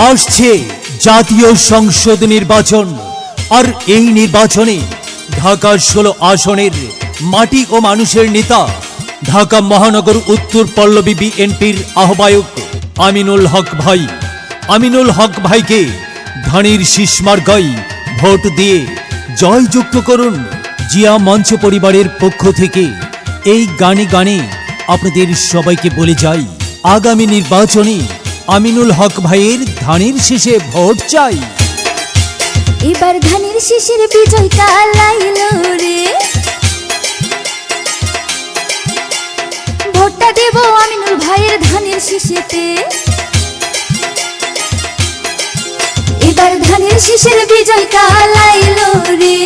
আসছে জাতীয় সংসদ নির্বাচন। আর এই নির্বাচনে ঢাকার 16 আসনের মাটি ও মানুষের নেতা ঢাকা মহানগর উত্তর পল্লবী বিএনপির আহ্বায়ক আমিনুল হক ভাই, আমিনুল হক ভাইকে ধানের শীষ মার্কায় ভোট দিয়ে জয়যুক্ত করুন। জিয়া মঞ্চ পরিবারের পক্ষ থেকে এই গানে গানে আপনাদের সবাইকে বলে যাই, আগামী নির্বাচনে আমিনুল হক ভাইয়ের ধানের শীষে ভোট চাই। এবার ধানের শীষের বিজয় কালাইল রে, ভোটটা দেব আমিনুল ভাইয়ের ধানের শীষেতে। এবার ধানের শীষের বিজয় কালাইল রে,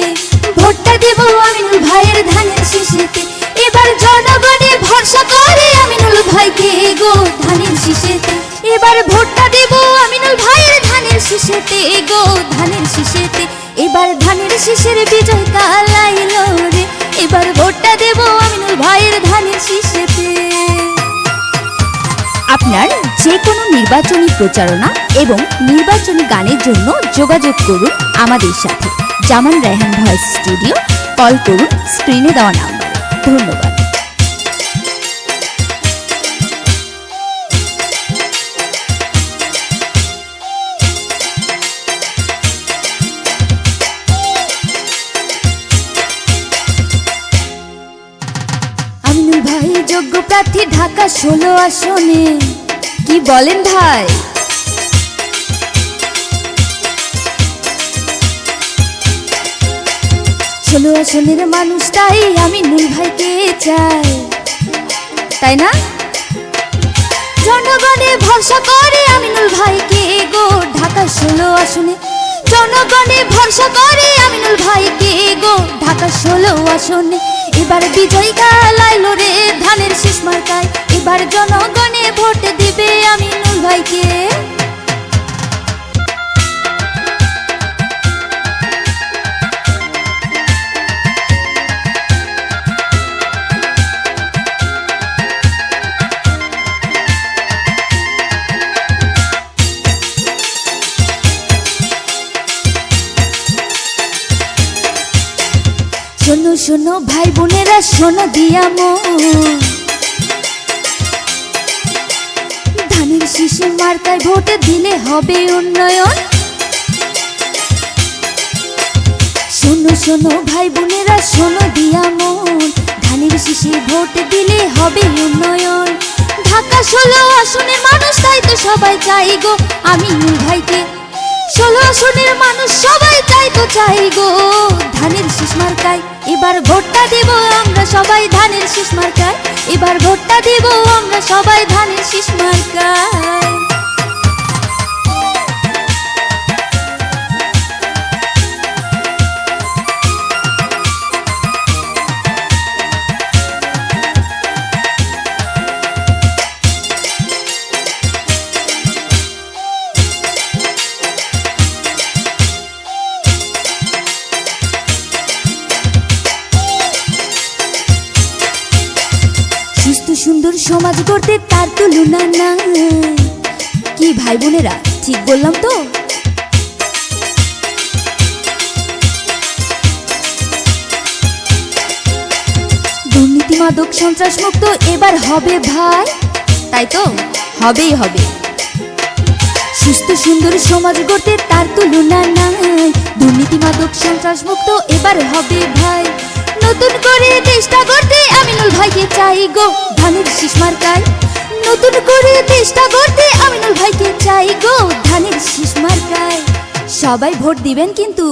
ভোটটা দেব আমিনুল ভাইয়ের ধানের শীষেতে। এবার জনগণে ভরসা করে আমিনুল ভাইকে গো ধানের শীষেতে। এবার ভোটটা দেব আমিনুল ভাইয়ের ধানের শীষেতে গো ধানের শীষেতে। এবার ধানের শীষের বিজয় কালাইল রে, এবার ভোটটা দেব আমিনুল ভাইয়ের ধানের শীষেতে। আপনার যে কোনো নির্বাচনী প্রচারণা এবং নির্বাচনী গানের জন্য যোগাযোগ করুন আমাদের সাথে। জামান রায়হান ভয়েস স্টুডিও, কল করুন স্ক্রিনে দেওয়া নাম্বার। ধন্যবাদ। আমিনুল ভাই যোগ্য প্রার্থী ঢাকা 16 আসনে, কি বলেন ভাই? ষোলো আসনের মানুষটাই আমিনুল ভাইকে চায়, তাই না? জনগণে ভরসা করে আমিনুল ভাইকে গো ঢাকা 16 আসনে। জনগণে ভরসা করে আমিনুল ভাইকে গো ঢাকা 16 আসনে। এবার বিজয় কালাইল রে ধানের শীষ মার্কায়, এবার জনগণে ভোট দিবে আমিনুল ভাইকে। শোনো শোনো ভাই বোনেরা, শোনো দিয়া মন, ধানের শীষে মার্কায় ভোট দিলে হবে উন্নয়ন। শোনো শোনো ভাই বোনেরা, শোনো দিয়া মন, ধানের শীষে ভোট দিলে হবে উন্নয়ন। ঢাকা 16 আসনের মানুষ তাই তো সবাই চাই গো আমিনুল ভাইকে। 16 আসনের মানুষ সবাই চাই তো চাই গো ধানের শীষ মার্কায়। এবার ভোটটা দেব আমরা সবাই ধানের শীষ মার্কায়, এবার ভোটটা দেব আমরা সবাই ধানের শীষ মার্কায়। সুস্থ সুন্দর সমাজ গড়তে তার তুলনা নাই, কি ভাই বোনেরা ঠিক বললাম তো? দুর্নীতি মাদক সন্ত্রাস মুক্ত এবার হবে ভাই, তাই তো হবেই হবে। সুস্থ সুন্দর সমাজ গড়তে তার তুলনা নাই, দুর্নীতি মাদক সন্ত্রাস মুক্ত এবার হবে ভাই। নতুন করে দেশটা গড়তে আমিনুল ভাইকে চাই গো ধানের শীষ মার্কায়। নতুন করে দেশটা গড়তে আমিনুল ভাইকে চাই গো ধানের শীষ মার্কায়। সবাই ভোট দিবেন কিন্তু।